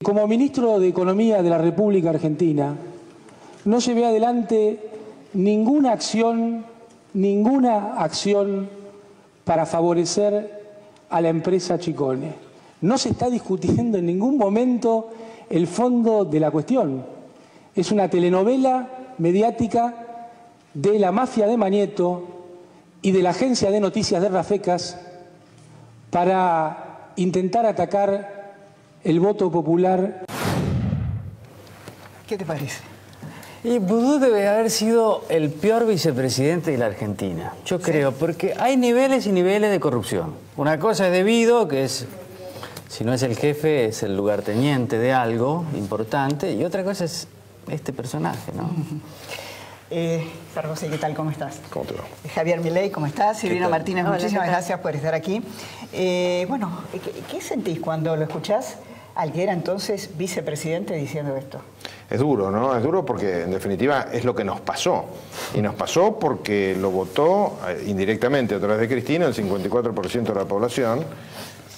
Como ministro de Economía de la República Argentina, no llevé adelante ninguna acción para favorecer a la empresa Chicone. No se está discutiendo en ningún momento el fondo de la cuestión. Es una telenovela mediática de la mafia de Mañeto y de la agencia de noticias de Rafecas para intentar atacar el voto popular. ¿Qué te parece? Y Vudú debe haber sido el peor vicepresidente de la Argentina, yo creo, porque hay niveles y niveles de corrupción. Una cosa es Debido, que es, si no es el jefe, es el lugarteniente de algo importante, y otra cosa es este personaje, ¿no? Sarkozy, ¿qué tal? ¿Cómo estás? ¿Cómo te va? Javier Milei, ¿cómo estás? Silvina Martínez, muchísimas gracias por estar aquí. Bueno, ¿qué sentís cuando lo escuchás al que era entonces vicepresidente diciendo esto? Es duro, ¿no? Es duro porque en definitiva es lo que nos pasó. Y nos pasó porque lo votó indirectamente a través de Cristina el 54% de la población.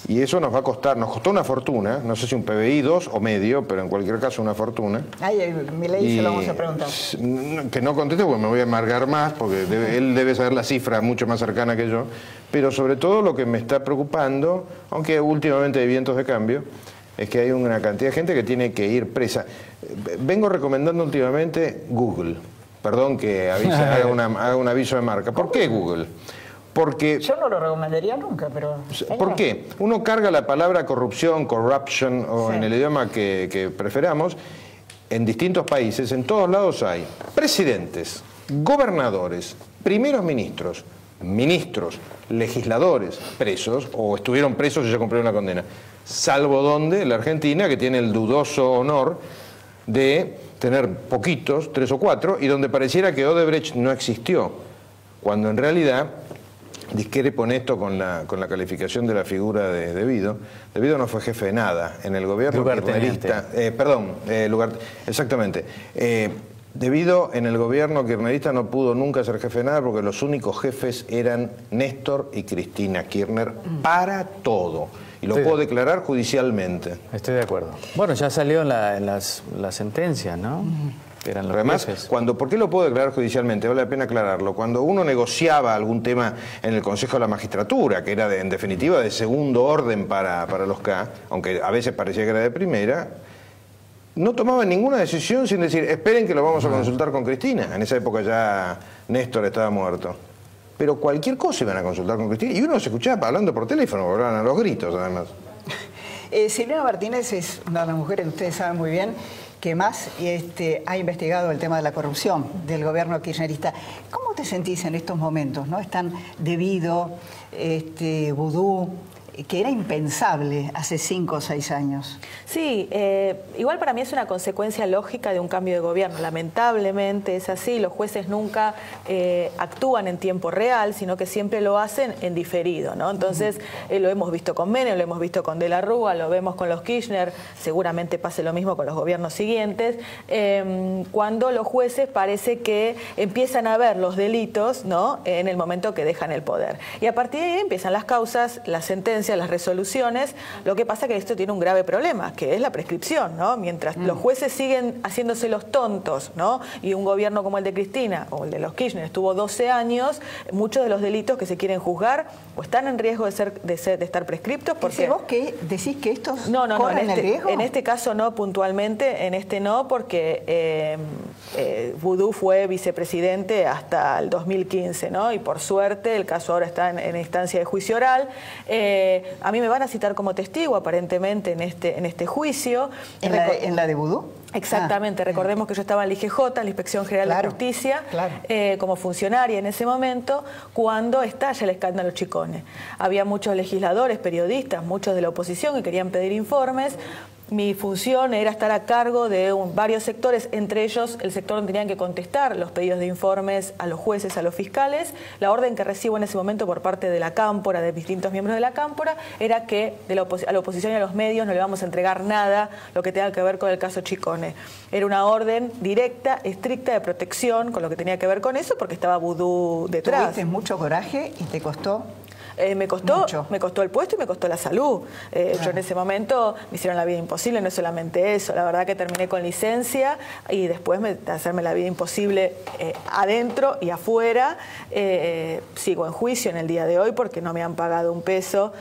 Y eso nos va a costar, nos costó una fortuna, no sé si un PBI 2 o medio, pero en cualquier caso una fortuna. Ay, Milei se lo vamos a preguntar. Que no conteste porque me voy a amargar más, porque él debe saber la cifra mucho más cercana que yo. Pero sobre todo lo que me está preocupando, aunque últimamente hay vientos de cambio, es que hay una cantidad de gente que tiene que ir presa. Vengo recomendando últimamente Google. Perdón que haga un aviso de marca. ¿Por qué Google? Porque, yo no lo recomendaría nunca, pero... ¿Por qué? Uno carga la palabra corrupción, corruption, o en el idioma que preferamos, en distintos países, en todos lados hay presidentes, gobernadores, primeros ministros, legisladores presos, o estuvieron presos y ya cumplieron la condena. Salvo donde la Argentina, que tiene el dudoso honor de tener poquitos, 3 o 4, y donde pareciera que Odebrecht no existió, cuando en realidad... Discrepo en esto con la calificación de la figura de Debido. Debido no fue jefe de nada en el gobierno kirchnerista. Exactamente. Debido en el gobierno kirchnerista no pudo nunca ser jefe de nada porque los únicos jefes eran Néstor y Cristina Kirchner para todo. Y lo puedo declarar judicialmente. Estoy de acuerdo. Bueno, ya salió en las sentencias, ¿no? Eran los además, jefes. ¿por qué lo puedo declarar judicialmente? Vale la pena aclararlo. Cuando uno negociaba algún tema en el Consejo de la Magistratura, que era en definitiva de segundo orden para los K, aunque a veces parecía que era de primera, no tomaban ninguna decisión sin decir, esperen que lo vamos a consultar con Cristina. En esa época ya Néstor estaba muerto. Pero cualquier cosa iban a consultar con Cristina. Y uno se escuchaba hablando por teléfono, hablaban a los gritos además. Silvina Martínez es una de las mujeres, ustedes saben muy bien, que más ha investigado el tema de la corrupción del gobierno kirchnerista. ¿Cómo te sentís en estos momentos? ¿No? Están Debido, Vudú, que era impensable hace 5 o 6 años. Sí, igual para mí es una consecuencia lógica de un cambio de gobierno. Lamentablemente es así, los jueces nunca actúan en tiempo real, sino que siempre lo hacen en diferido, ¿no? Entonces, lo hemos visto con Menem, lo hemos visto con De la Rúa, lo vemos con los Kirchner, seguramente pase lo mismo con los gobiernos siguientes, cuando los jueces parece que empiezan a ver los delitos, ¿no?, en el momento que dejan el poder. Y a partir de ahí empiezan las causas, las sentencias, las resoluciones. Lo que pasa es que esto tiene un grave problema, que es la prescripción, ¿no? Mientras los jueces siguen haciéndose los tontos, ¿no?, y un gobierno como el de Cristina o el de los Kirchner estuvo 12 años, muchos de los delitos que se quieren juzgar o están en riesgo de estar prescriptos. Porque ¿vos qué decís que estos no, corren el riesgo? En este caso no, puntualmente, en este no, porque Vudú fue vicepresidente hasta el 2015, ¿no? Y por suerte el caso ahora está en instancia de juicio oral. A mí me van a citar como testigo, aparentemente, en este juicio. ¿En la de Vudú? Exactamente, recordemos que yo estaba en la IGJ, en la Inspección General de Justicia, como funcionaria en ese momento, cuando estalla el escándalo Chicone. Había muchos legisladores, periodistas, muchos de la oposición que querían pedir informes. Mi función era estar a cargo de varios sectores, entre ellos el sector donde tenían que contestar los pedidos de informes a los jueces, a los fiscales. La orden que recibo en ese momento por parte de la Cámpora, de distintos miembros de la Cámpora, era que a la oposición y a los medios no le vamos a entregar nada lo que tenga que ver con el caso Chicone. Era una orden directa, estricta de protección con lo que tenía que ver con eso, porque estaba Vudú detrás. ¿Tuviste mucho coraje y te costó? Me costó el puesto y me costó la salud. Yo en ese momento me hicieron la vida imposible, no es solamente eso. La verdad que terminé con licencia y después de hacerme la vida imposible adentro y afuera, sigo en juicio en el día de hoy porque no me han pagado un peso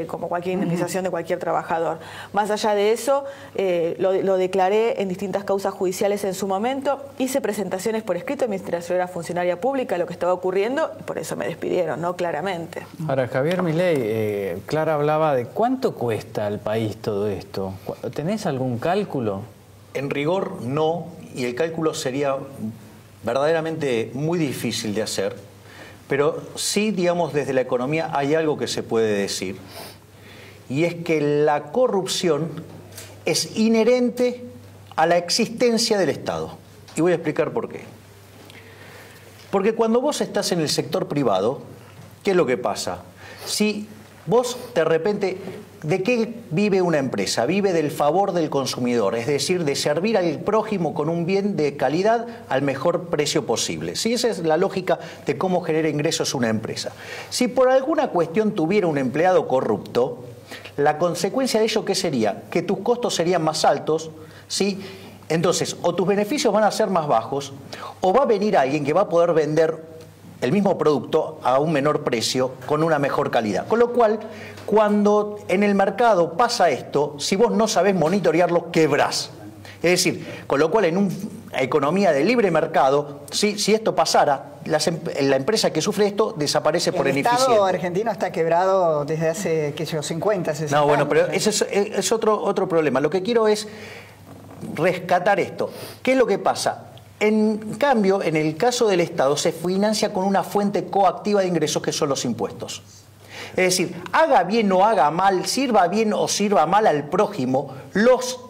como cualquier indemnización de cualquier trabajador. Más allá de eso, lo declaré en distintas causas judiciales en su momento, hice presentaciones por escrito mientras yo era funcionaria pública, lo que estaba ocurriendo, y por eso me despidieron, ¿no? Claramente. Ahora, Javier Milei, Clara hablaba de cuánto cuesta al país todo esto. ¿Tenés algún cálculo? En rigor, no, y el cálculo sería verdaderamente muy difícil de hacer, pero sí, digamos, desde la economía hay algo que se puede decir, y es que la corrupción es inherente a la existencia del Estado. Y voy a explicar por qué. Porque cuando vos estás en el sector privado, ¿qué es lo que pasa? Si vos de repente, ¿de qué vive una empresa? Vive del favor del consumidor, es decir, de servir al prójimo con un bien de calidad al mejor precio posible. ¿Sí? Esa es la lógica de cómo genera ingresos una empresa. Si por alguna cuestión tuviera un empleado corrupto, la consecuencia de ello, ¿qué sería? Que tus costos serían más altos, ¿sí? Entonces, o tus beneficios van a ser más bajos, o va a venir alguien que va a poder vender el mismo producto a un menor precio con una mejor calidad. Con lo cual, cuando en el mercado pasa esto, si vos no sabés monitorearlo, quebrás. Es decir, con lo cual en una economía de libre mercado, si esto pasara, la empresa que sufre esto desaparece por ineficiente. El Estado argentino está quebrado desde hace, qué sé yo, 50, 60 años. No, bueno, pero ese es otro problema. Lo que quiero es rescatar esto. ¿Qué es lo que pasa? En cambio, en el caso del Estado se financia con una fuente coactiva de ingresos que son los impuestos. Es decir, haga bien o haga mal, sirva bien o sirva mal al prójimo, los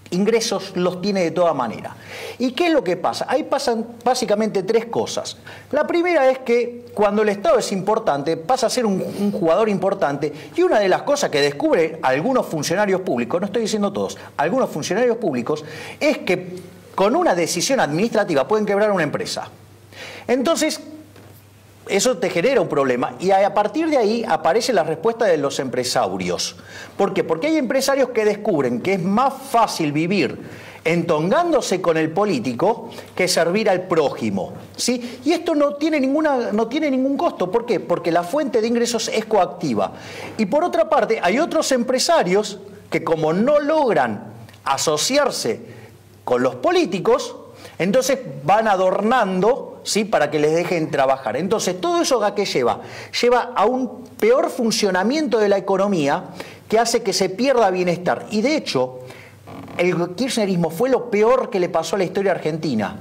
ingresos los tiene de toda manera. ¿Y qué es lo que pasa? Ahí pasan básicamente tres cosas. La primera es que cuando el Estado es importante, pasa a ser un jugador importante, y una de las cosas que descubren algunos funcionarios públicos, no estoy diciendo todos, algunos funcionarios públicos, es que con una decisión administrativa pueden quebrar una empresa. Entonces, eso te genera un problema, y a partir de ahí aparece la respuesta de los empresarios. ¿Por qué? Porque hay empresarios que descubren que es más fácil vivir entongándose con el político que servir al prójimo, ¿sí? Y esto no tiene ningún costo. ¿Por qué? Porque la fuente de ingresos es coactiva. Y por otra parte, hay otros empresarios que, como no logran asociarse con los políticos, entonces van adornando, ¿sí?, para que les dejen trabajar. Entonces, todo eso ¿a qué lleva? Lleva a un peor funcionamiento de la economía que hace que se pierda bienestar. Y de hecho, el kirchnerismo fue lo peor que le pasó a la historia argentina.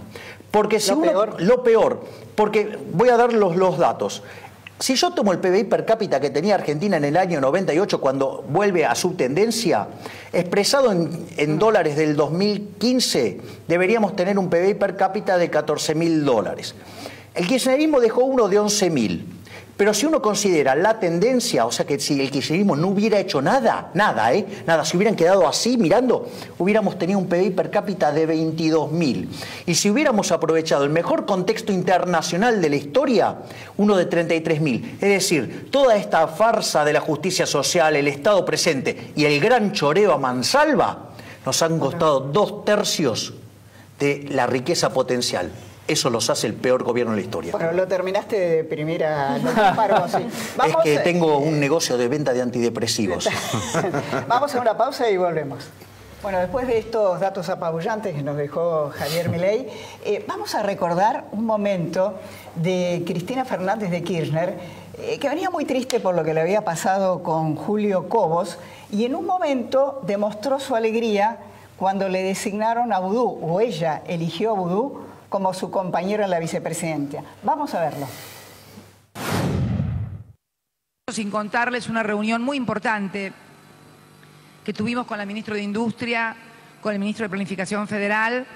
Porque si lo peor, porque voy a dar los datos. Si yo tomo el PBI per cápita que tenía Argentina en el año 98, cuando vuelve a su tendencia, expresado en dólares del 2015, deberíamos tener un PBI per cápita de $14.000. El kirchnerismo dejó uno de 11.000. Pero si uno considera la tendencia, o sea que si el kirchnerismo no hubiera hecho nada, si hubieran quedado así mirando, hubiéramos tenido un PBI per cápita de 22.000. Y si hubiéramos aprovechado el mejor contexto internacional de la historia, uno de 33.000. Es decir, toda esta farsa de la justicia social, el Estado presente y el gran choreo a mansalva nos han costado 2/3 de la riqueza potencial. Eso los hace el peor gobierno de la historia. Bueno, lo terminaste de primera, lo embargo, sí. Es que tengo un negocio de venta de antidepresivos. Vamos a una pausa y volvemos. Bueno, después de estos datos apabullantes que nos dejó Javier Milei, vamos a recordar un momento de Cristina Fernández de Kirchner, que venía muy triste por lo que le había pasado con Julio Cobos, y en un momento demostró su alegría cuando le designaron a Vudú, o ella eligió a Vudú como su compañero en la vicepresidencia. Vamos a verlo. Sin contarles una reunión muy importante que tuvimos con la ministra de Industria, con el ministro de Planificación Federal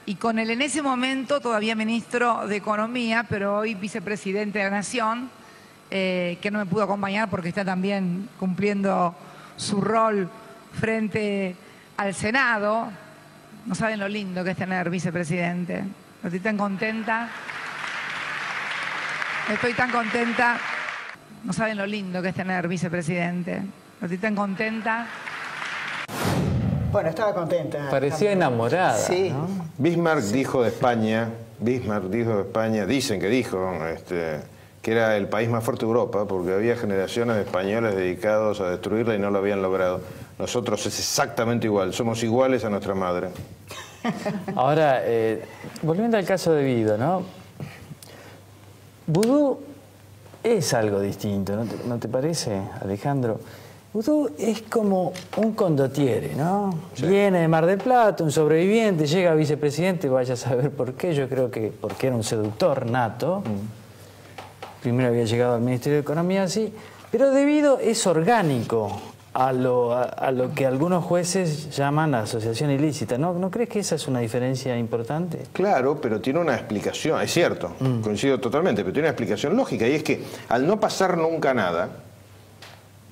y con el en ese momento todavía ministro de Economía, pero hoy vicepresidente de la Nación, que no me pudo acompañar porque está también cumpliendo su rol frente al Senado. No saben lo lindo que es tener vicepresidente. Estoy tan contenta. Estoy tan contenta. No saben lo lindo que es tener vicepresidente. Estoy tan contenta. Bueno, estaba contenta. Parecía enamorada, Sí. ¿no? Bismarck dijo de España, dicen que dijo, que era el país más fuerte de Europa, porque había generaciones de españoles dedicados a destruirla y no lo habían logrado. Nosotros es exactamente igual, somos iguales a nuestra madre. Ahora, volviendo al caso de Guido, ¿no? Vudú es algo distinto, ¿no te parece, Alejandro? Vudú es como un condottiere, ¿no? Sí. Viene de Mar del Plata, un sobreviviente, llega a vicepresidente, vaya a saber por qué, yo creo que porque era un seductor nato. Primero había llegado al Ministerio de Economía así, pero debido es orgánico a lo que algunos jueces llaman asociación ilícita. ¿No crees que esa es una diferencia importante? Claro, pero tiene una explicación, es cierto, coincido totalmente, pero tiene una explicación lógica, y es que al no pasar nunca nada,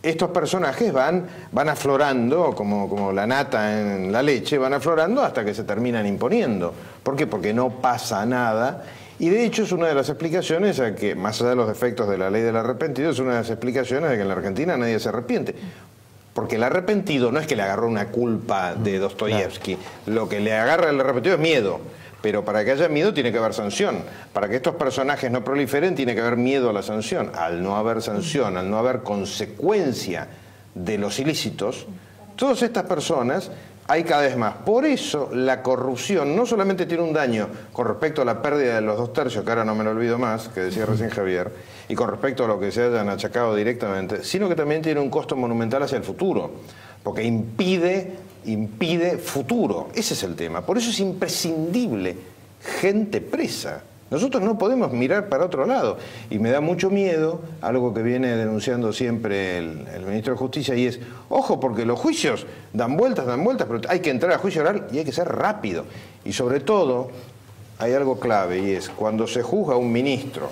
estos personajes van aflorando, como la nata en la leche, van aflorando hasta que se terminan imponiendo. ¿Por qué? Porque no pasa nada. Y de hecho es una de las explicaciones a que, más allá de los defectos de la ley del arrepentido, es una de las explicaciones de que en la Argentina nadie se arrepiente. Porque el arrepentido no es que le agarró una culpa de Dostoyevsky, lo que le agarra el arrepentido es miedo. Pero para que haya miedo tiene que haber sanción. Para que estos personajes no proliferen tiene que haber miedo a la sanción. Al no haber sanción, al no haber consecuencia de los ilícitos, todas estas personas hay cada vez más. Por eso la corrupción no solamente tiene un daño con respecto a la pérdida de los 2/3, que ahora no me lo olvido más, que decía recién Javier, y con respecto a lo que se hayan achacado directamente, sino que también tiene un costo monumental hacia el futuro, porque impide futuro. Ese es el tema. Por eso es imprescindible gente presa. Nosotros no podemos mirar para otro lado. Y me da mucho miedo, algo que viene denunciando siempre el ministro de Justicia, y es, ojo, porque los juicios dan vueltas, pero hay que entrar a juicio oral y hay que ser rápido. Y sobre todo, hay algo clave, y es, cuando se juzga a un ministro,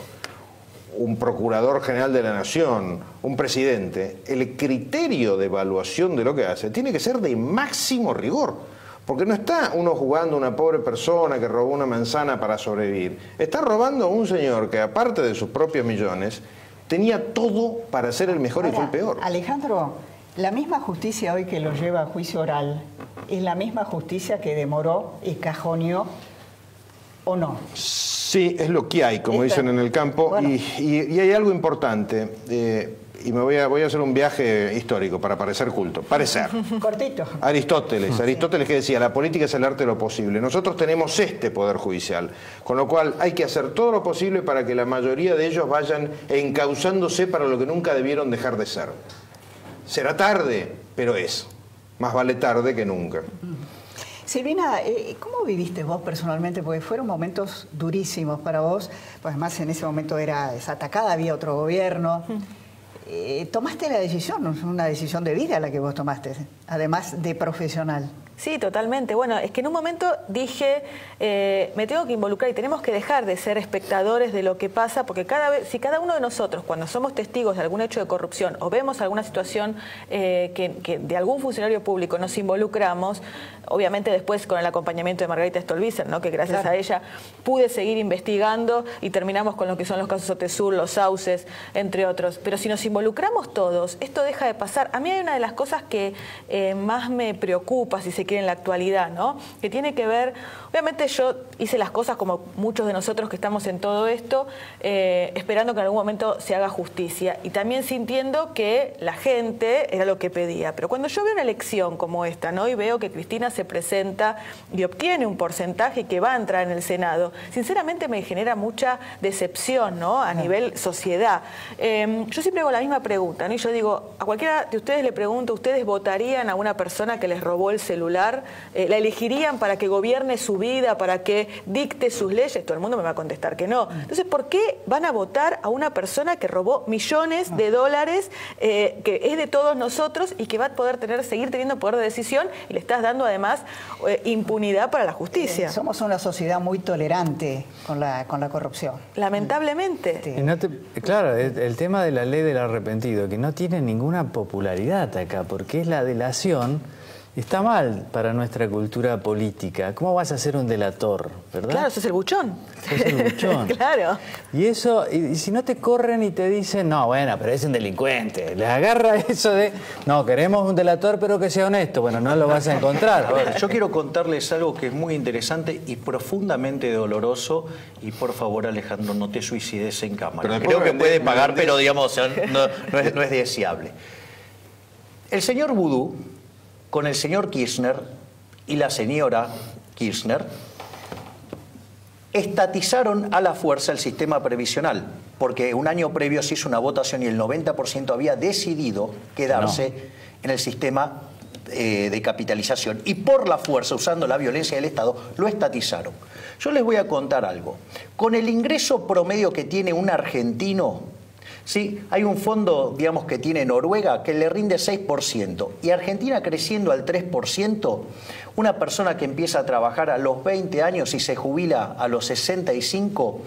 un procurador general de la nación, un presidente, el criterio de evaluación de lo que hace tiene que ser de máximo rigor. Porque no está uno jugando a una pobre persona que robó una manzana para sobrevivir. Está robando a un señor que, aparte de sus propios millones, tenía todo para ser el mejor. Ahora, y fue el peor. Alejandro, la misma justicia hoy que lo lleva a juicio oral es la misma justicia que demoró y cajoneó, ¿o no? Sí, es lo que hay, como dicen en el campo. Bueno. Y hay algo importante. Y voy a hacer un viaje histórico para parecer culto. Parecer. Cortito. Aristóteles que decía, la política es el arte de lo posible. Nosotros tenemos este poder judicial, con lo cual hay que hacer todo lo posible para que la mayoría de ellos vayan encauzándose para lo que nunca debieron dejar de ser. Será tarde, pero es. Más vale tarde que nunca. Silvina, ¿cómo viviste vos personalmente? Porque fueron momentos durísimos para vos, pues además en ese momento eras atacada, había otro gobierno. Tomaste la decisión, una decisión de vida la que vos tomaste, además de profesional. Sí, totalmente. Bueno, es que en un momento dije, me tengo que involucrar y tenemos que dejar de ser espectadores de lo que pasa, porque si cada uno de nosotros, cuando somos testigos de algún hecho de corrupción o vemos alguna situación que de algún funcionario público nos involucramos, obviamente después con el acompañamiento de Margarita Stolbizer, ¿no? Que gracias a ella pude seguir investigando y terminamos con lo que son los casos Otesur, los Sauces, entre otros. Pero si nos involucramos todos, esto deja de pasar. A mí hay una de las cosas que más me preocupa, si se quiere, en la actualidad, ¿no? Que tiene que ver, obviamente yo hice las cosas como muchos de nosotros que estamos en todo esto, esperando que en algún momento se haga justicia y también sintiendo que la gente era lo que pedía. Pero cuando yo veo una elección como esta, ¿no? Y veo que Cristina se presenta y obtiene un porcentaje que va a entrar en el Senado, sinceramente me genera mucha decepción, ¿no? A nivel sociedad. Yo siempre hago la misma pregunta, ¿no? Y yo digo, a cualquiera de ustedes le pregunto, ¿ustedes votarían a una persona que les robó el celular? ¿La elegirían para que gobierne su vida, para que dicte sus leyes? Todo el mundo me va a contestar que no. Entonces, ¿por qué van a votar a una persona que robó millones de dólares, que es de todos nosotros y que va a poder seguir teniendo poder de decisión y le estás dando además impunidad para la justicia? Somos una sociedad muy tolerante con la corrupción. Lamentablemente. Sí. Claro, el tema de la ley del arrepentido, que no tiene ninguna popularidad acá, porque es la delación Está mal para nuestra cultura política. ¿Cómo vas a ser un delator, verdad? Claro, sos el buchón. Sos el buchón. Claro. Y eso, y si no te corren y te dicen, no, bueno, pero es un delincuente. Les agarra eso de, no, queremos un delator, pero que sea honesto. Bueno, no lo vas a encontrar. A ver, yo quiero contarles algo que es muy interesante y profundamente doloroso. Y por favor, Alejandro, no te suicides en cámara. Pero creo que puede pagar, vender. pero digamos, no es deseable. El señor Vudú, con el señor Kirchner y la señora Kirchner, estatizaron a la fuerza el sistema previsional, porque un año previo se hizo una votación y el 90% había decidido quedarse en el sistema de capitalización, y por la fuerza, usando la violencia del Estado, lo estatizaron. Yo les voy a contar algo. Con el ingreso promedio que tiene un argentino, ¿sí? Hay un fondo, digamos, que tiene Noruega que le rinde 6%, y Argentina creciendo al 3%, una persona que empieza a trabajar a los 20 años y se jubila a los 65,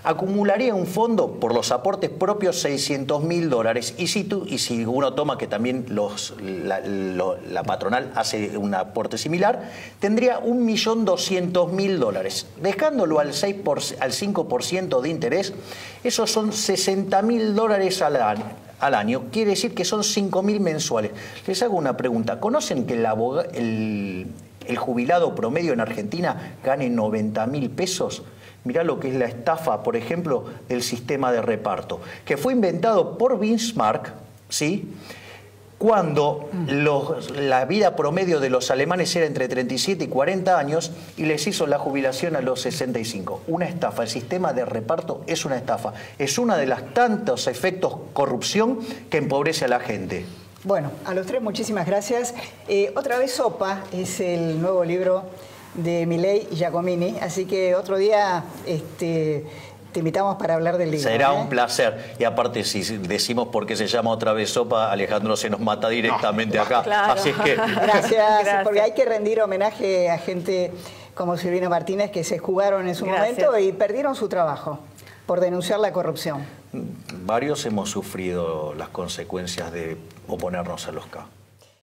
acumularía un fondo por los aportes propios $600.000. Y si uno toma que también la patronal hace un aporte similar, tendría $1.200.000. Dejándolo al 5% de interés, esos son $60.000 al año. Quiere decir que son 5.000 mensuales. Les hago una pregunta. ¿Conocen que el jubilado promedio en Argentina gane 90.000 pesos? Mirá lo que es la estafa, por ejemplo, del sistema de reparto, que fue inventado por Bismarck, ¿sí? Cuando la vida promedio de los alemanes era entre 37 y 40 años y les hizo la jubilación a los 65. Una estafa. El sistema de reparto es una estafa. Es uno de los tantos efectos corrupción que empobrece a la gente. Bueno, a los tres muchísimas gracias. Otra vez Sopa es el nuevo libro de Milei y Giacomini, así que otro día te invitamos para hablar del libro. Será un placer. Y aparte, si decimos por qué se llama otra vez Sopa, Alejandro se nos mata directamente acá. Claro. Así es que... Gracias, porque hay que rendir homenaje a gente como Silvina Martínez que se jugaron en su momento y perdieron su trabajo por denunciar la corrupción. Varios hemos sufrido las consecuencias de oponernos a los K.